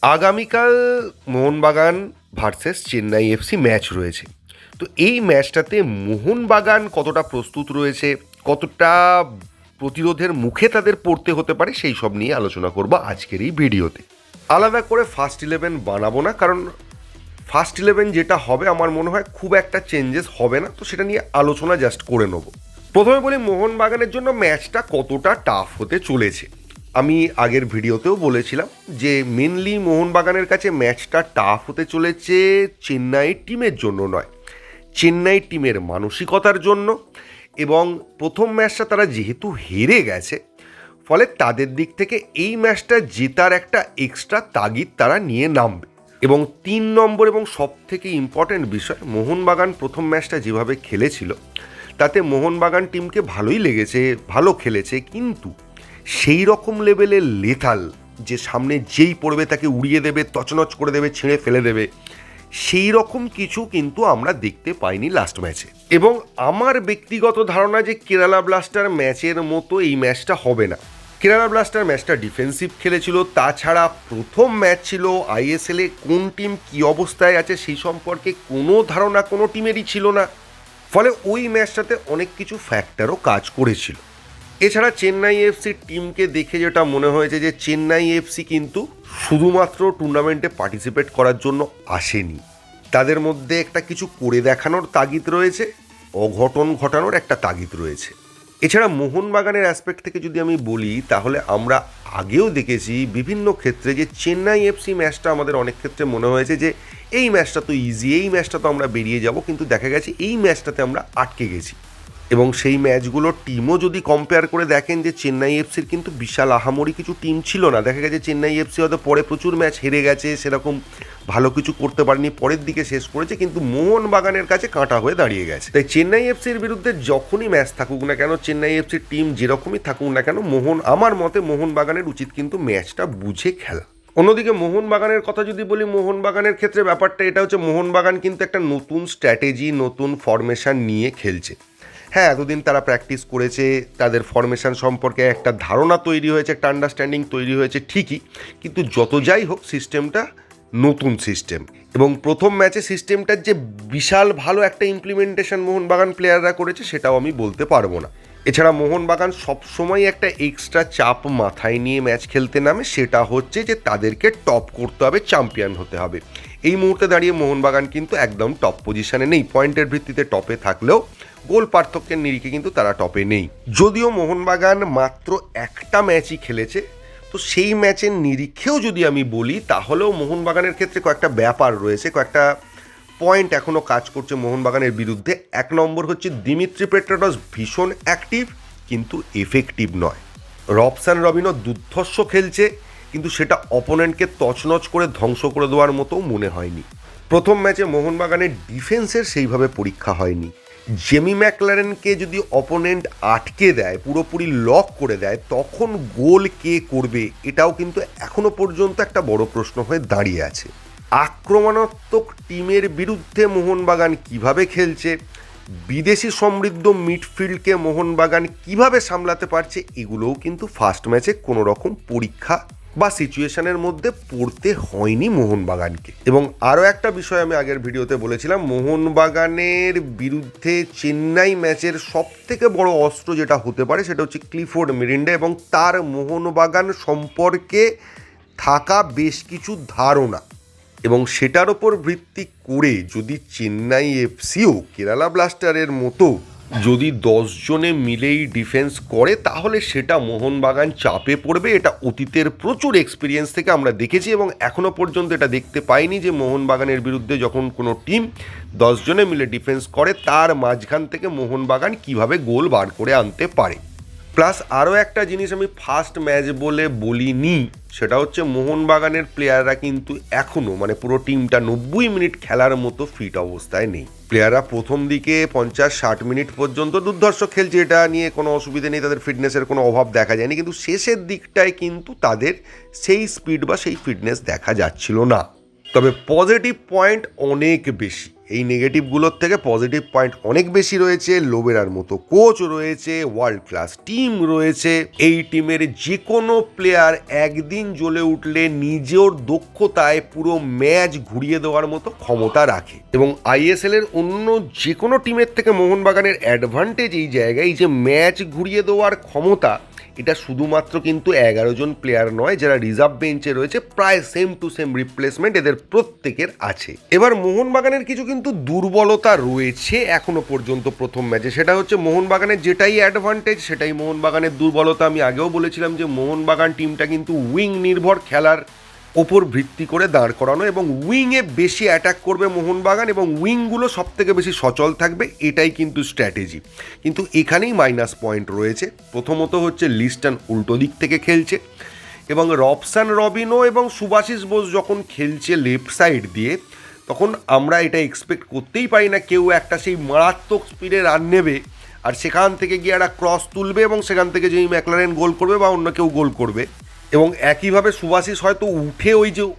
আগামীকাল Mohun Bagan versus Chennai FC match রয়েছে। তো এই ম্যাচটাতে মোহনবাগান কতটা প্রস্তুত রয়েছে, কতটা প্রতিরোধের মুখে তাদের পড়তে হতে পারে, সেই সব নিয়ে আলোচনা করব আজকের এই ভিডিওতে। আলাদা করে ফার্স্ট ইলেভেন বানাবো না, কারণ ফার্স্ট ইলেভেন যেটা হবে আমার মনে হয় খুব একটা চেঞ্জেস হবে না, তো সেটা নিয়ে আলোচনা জাস্ট করে নেব। প্রথমে বলি মোহনবাগানের জন্য ম্যাচটা কতটা টাফ হতে চলেছে। আমি আগের ভিডিওতেও বলেছিলাম যে মেনলি মোহনবাগানের কাছে ম্যাচটা টাফ হতে চলেছে চেন্নাই টিমের জন্য নয়, চেন্নাই টিমের মানসিকতার জন্য। এবং প্রথম ম্যাচটা তারা যেহেতু হেরে গেছে, ফলে তাদের দিক থেকে এই ম্যাচটা জেতার একটা এক্সট্রা তাগিদ তারা নিয়ে নামবে। এবং 3 নম্বর এবং সব থেকে ইম্পর্ট্যান্ট বিষয়, মোহনবাগান প্রথম ম্যাচটা যেভাবে খেলেছিল তাতে মোহনবাগান টিমকে ভালোই লেগেছে, ভালো খেলেছে, কিন্তু সেই রকম লেভেলের লেথাল যে সামনে যেই পড়বে তাকে উড়িয়ে দেবে, তছনছ করে দেবে, ছিঁড়ে ফেলে দেবে, সেই রকম কিছু কিন্তু আমরা দেখতে পাইনি লাস্ট ম্যাচে। এবং আমার ব্যক্তিগত ধারণা যে কেরালা ব্লাস্টার ম্যাচের মতো এই ম্যাচটা হবে না। কেরালা ব্লাস্টার ম্যাচটা ডিফেন্সিভ খেলেছিল, তাছাড়া প্রথম ম্যাচ ছিল, আইএসএলে কোন টিম কী অবস্থায় আছে সেই সম্পর্কে কোনো ধারণা কোনো টিমেরই ছিল না। ফলে ওই ম্যাচটাতে অনেক কিছু ফ্যাক্টরও কাজ করেছিল। এছাড়া চেন্নাই এফসির টিমকে দেখে যেটা মনে হয়েছে যে চেন্নাই এফসি কিন্তু শুধুমাত্র টুর্নামেন্টে পার্টিসিপেট করার জন্য আসেনি, তাদের মধ্যে একটা কিছু করে দেখানোর তাগিদ রয়েছে, অঘটন ঘটানোর একটা তাগিদ রয়েছে। এছাড়া মোহনবাগানের অ্যাসপেক্ট থেকে যদি আমি বলি, তাহলে আমরা আগেও দেখেছি বিভিন্ন ক্ষেত্রে যে চেন্নাই এফসি ম্যাচটা আমাদের অনেক ক্ষেত্রে মনে হয়েছে যে এই ম্যাচটা তো ইজি, এই ম্যাচটা তো আমরা বেরিয়ে যাব, কিন্তু দেখা গেছে এই ম্যাচটাতে আমরা আটকে গেছি। এবং সেই ম্যাচগুলোর টিমও যদি কম্পেয়ার করে দেখেন যে চেন্নাই এফসির কিন্তু বিশাল আহামরি কিছু টিম ছিল না। দেখা গেছে চেন্নাই এফসি হয়তো পরে প্রচুর ম্যাচ হেরে গেছে, সেরকম ভালো কিছু করতে পারেনি, পরের দিকে শেষ করেছে, কিন্তু মোহনবাগানের কাছে কাঁটা হয়ে দাঁড়িয়ে গেছে। তাই চেন্নাই এফসির বিরুদ্ধে যখনই ম্যাচ থাকুক না কেন, চেন্নাই এফসির টিম যেরকমই থাকুক না কেন, আমার মতে মোহনবাগানের উচিত কিন্তু ম্যাচটা বুঝে খেলা। অন্যদিকে মোহনবাগানের কথা যদি বলি, মোহনবাগানের ক্ষেত্রে ব্যাপারটা এটা হচ্ছে, মোহনবাগান কিন্তু একটা নতুন স্ট্র্যাটেজি, নতুন ফরমেশন নিয়ে খেলছে। হ্যাঁ, এতদিন তারা প্র্যাকটিস করেছে, তাদের ফরমেশন সম্পর্কে একটা ধারণা তৈরি হয়েছে, একটা আন্ডারস্ট্যান্ডিং তৈরি হয়েছে ঠিকই, কিন্তু যত যাই হোক সিস্টেমটা নতুন সিস্টেম। এবং প্রথম ম্যাচে সিস্টেমটার যে বিশাল ভালো একটা ইমপ্লিমেন্টেশন মোহনবাগান প্লেয়াররা করেছে সেটাও আমি বলতে পারবো না। এছাড়া মোহনবাগান সবসময় একটা এক্সট্রা চাপ মাথায় নিয়ে ম্যাচ খেলতে নামে, সেটা হচ্ছে যে তাদেরকে টপ করতে হবে, চ্যাম্পিয়ন হতে হবে। এই মুহূর্তে দাঁড়িয়ে মোহনবাগান কিন্তু একদম টপ পজিশনে নেই, পয়েন্টের ভিত্তিতে টপে থাকলেও গোল পার্থক্যের নিরিখে কিন্তু তারা টপে নেই। যদিও মোহনবাগান মাত্র একটা ম্যাচই খেলেছে, তো সেই ম্যাচের নিরিখেও যদি আমি বলি, তাহলেও মোহনবাগানের ক্ষেত্রে কয়েকটা ব্যাপার রয়েছে, কয়েকটা পয়েন্ট এখনও কাজ করছে মোহনবাগানের বিরুদ্ধে। 1 নম্বর হচ্ছে দিমিত্রি পেট্রাডস ভীষণ অ্যাক্টিভ কিন্তু এফেক্টিভ নয়। রবসান রবিনো দুর্ধর্ষ খেলছে, কিন্তু সেটা অপোনেন্টকে তছনছ করে ধ্বংস করে দেওয়ার মতো মনে হয়নি। প্রথম ম্যাচে মোহনবাগানের ডিফেন্সের সেইভাবে পরীক্ষা হয়নি। জেমি ম্যাকলারেনকে যদি অপোনেন্ট আটকে দেয়, পুরোপুরি লক করে দেয়, তখন গোল কে করবে, এটাও কিন্তু এখনো পর্যন্ত একটা বড় প্রশ্ন হয়ে দাঁড়িয়ে আছে। আক্রমণাত্মক টিমের বিরুদ্ধে মোহনবাগান কিভাবে খেলছে, বিদেশি সমৃদ্ধ মিডফিল্ডকে মোহনবাগান কিভাবে সামলাতে পারছে, এগুলোও কিন্তু ফার্স্ট ম্যাচে কোনো রকম পরীক্ষা বা সিচুয়েশনের মধ্যে পড়তে হয়নি মোহনবাগানকে। এবং আরও একটা বিষয় আমি আগের ভিডিওতে বলেছিলাম, মোহনবাগানের বিরুদ্ধে চেন্নাই ম্যাচের সব থেকে বড় অস্ত্র যেটা হতে পারে সেটা হচ্ছে ক্লিফোর্ড মিরিন্ডা এবং তার মোহনবাগান সম্পর্কে থাকা বেশ কিছু ধারণা। এবং সেটার ওপর ভিত্তি করে যদি চেন্নাই এফসিও কেরালা ব্লাস্টারের মতো যদি 10 জনে মিলেই ডিফেন্স করে, তাহলে সেটা মোহনবাগান চাপে পড়বে। এটা অতীতের প্রচুর এক্সপিরিয়েন্স থেকে আমরা দেখেছি এবং এখনও পর্যন্ত এটা দেখতে পাইনি যে মোহনবাগানের বিরুদ্ধে যখন কোনো টিম 10 জনে মিলে ডিফেন্স করে, তার মাঝখান থেকে মোহনবাগান কিভাবে গোল বার করে আনতে পারে। প্লাস আরও একটা জিনিস আমি ফার্স্ট ম্যাচ বলে বলিনি, সেটা হচ্ছে মোহনবাগানের প্লেয়াররা কিন্তু এখনও পুরো টিমটা 90 মিনিট খেলার মতো ফিট অবস্থায় নেই। প্লেয়াররা প্রথম দিকে 50-60 মিনিট পর্যন্ত দুর্ধর্ষ খেলছে, এটা নিয়ে কোনো অসুবিধা নেই, তাদের ফিটনেসের কোনো অভাব দেখা যায়নি, কিন্তু শেষের দিকটায় কিন্তু তাদের সেই স্পিড বা সেই ফিটনেস দেখা যাচ্ছিল না। তবে পজিটিভ পয়েন্ট অনেক বেশি, এই নেগেটিভগুলোর থেকে পজিটিভ পয়েন্ট অনেক বেশি রয়েছে। লোবেরার মতো কোচ রয়েছে, ওয়ার্ল্ড ক্লাস টিম রয়েছে। এই টিমের যে কোনো প্লেয়ার একদিন জ্বলে উঠলে নিজের দক্ষতায় পুরো ম্যাচ ঘুরিয়ে দেওয়ার মতো ক্ষমতা রাখে। এবং আইএসএল এর অন্য যে কোনো টিমের থেকে মোহনবাগানের অ্যাডভান্টেজ এই জায়গায় যে ম্যাচ ঘুরিয়ে দেওয়ার ক্ষমতা, এটা শুধুমাত্র কিন্তু 11 জন প্লেয়ার নয়, যারা রিজার্ভ বেঞ্চে রয়েছে প্রায় সেম টু সেম রিপ্লেসমেন্ট এদের প্রত্যেকের আছে। এবার মোহনবাগানের কিছু কিন্তু দুর্বলতা রয়েছে এখনো পর্যন্ত প্রথম ম্যাচে, সেটা হচ্ছে মোহনবাগানের যেটাই অ্যাডভান্টেজ সেটাই মোহনবাগানের দুর্বলতা। আমি আগেও বলেছিলাম যে মোহনবাগান টিমটা কিন্তু উইং নির্ভর খেলার ওপর ভিত্তি করে দাঁড় করানো, এবং উইংয়ে বেশি অ্যাটাক করবে মোহনবাগান এবং উইংগুলো সব থেকে বেশি সচল থাকবে, এটাই কিন্তু স্ট্র্যাটেজি। কিন্তু এখানেই মাইনাস পয়েন্ট রয়েছে। প্রথমত হচ্ছে লিস্টন উল্টো দিক থেকে খেলছে, এবং রবসান রবিনো এবং সুভাশিস বোস যখন খেলছে লেফট সাইড দিয়ে, তখন আমরা এটা এক্সপেক্ট করতেই পারি না কেউ একটা সেই মারাত্মক স্পিডে রান নেবে আর সেখান থেকে গিয়ে একটা ক্রস তুলবে এবং সেখান থেকে যেই ম্যাকলারেন গোল করবে বা অন্য কেউ গোল করবে। এবং একইভাবে সুভাশিস হয়তো উঠে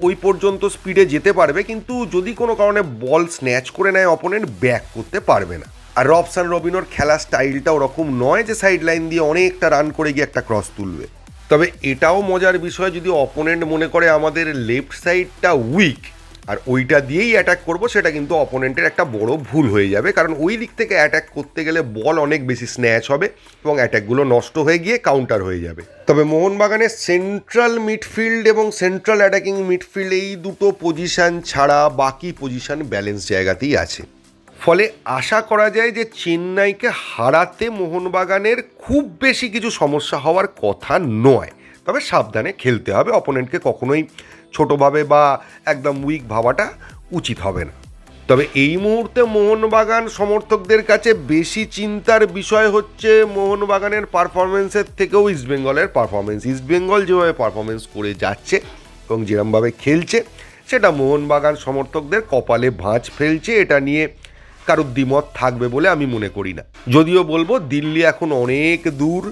ওই পর্যন্ত স্পিডে যেতে পারবে, কিন্তু যদি কোনো কারণে বল স্ন্যাচ করে নেয় অপোনেন্ট, ব্যাক করতে পারবে না। আর রবসান রবিনোর খেলার স্টাইলটা ওরকম নয় যে সাইড লাইন দিয়ে অনেকটা রান করে গিয়ে একটা ক্রস তুলবে। তবে এটাও মজার বিষয়, যদি অপোনেন্ট মনে করে আমাদের লেফট সাইডটা উইক আর ওইটা দিয়েই অ্যাটাক করব, সেটা কিন্তু অপোনেন্টের একটা বড় ভুল হয়ে যাবে, কারণ ওই দিক থেকে অ্যাটাক করতে গেলে বল অনেক বেশি স্ন্যাচ হবে এবং অ্যাটাকগুলো নষ্ট হয়ে গিয়ে কাউন্টার হয়ে যাবে। তবে মোহনবাগানের সেন্ট্রাল মিডফিল্ড এবং সেন্ট্রাল অ্যাটাকিং মিডফিল্ড এই দুটো পজিশান ছাড়া বাকি পজিশান ব্যালেন্স জায়গাতেই আছে। ফলে আশা করা যায় যে চেন্নাইকে হারাতে মোহনবাগানের খুব বেশি কিছু সমস্যা হওয়ার কথা নয়। তবে সাবধানে খেলতে হবে, অপোনেন্টকে কখনোই ছোটোভাবে বা একদম উইক ভাবাটা উচিত হবে না। তবে এই মুহূর্তে মোহনবাগান সমর্থকদের কাছে বেশি চিন্তার বিষয় হচ্ছে মোহনবাগানের পারফরমেন্সের থেকেও ইস্টবেঙ্গলের পারফরমেন্স। ইস্টবেঙ্গল যেভাবে পারফরমেন্স করে যাচ্ছে এবং যেরমভাবে খেলছে, সেটা মোহনবাগান সমর্থকদের কপালে ভাঁজ ফেলছে। এটা নিয়ে কারোর দ্বিমত থাকবে বলে আমি মনে করি না। যদিও বলবো দিল্লি এখন অনেক দূর,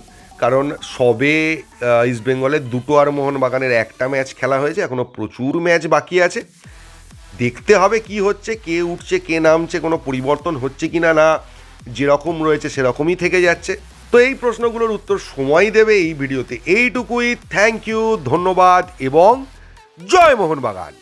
কারণ সবে ইস্টবেঙ্গলের দুটো আর মোহনবাগানের একটা ম্যাচ খেলা হয়েছে, এখনও প্রচুর ম্যাচ বাকি আছে। দেখতে হবে কি হচ্ছে, কে উঠছে কে নামছে, কোনো পরিবর্তন হচ্ছে কি না, যেরকম রয়েছে সেরকমই থেকে যাচ্ছে। তো এই প্রশ্নগুলোর উত্তর সময় দেবে এই ভিডিওতে। এইটুকুই, থ্যাংক ইউ, ধন্যবাদ এবং জয় মোহনবাগান।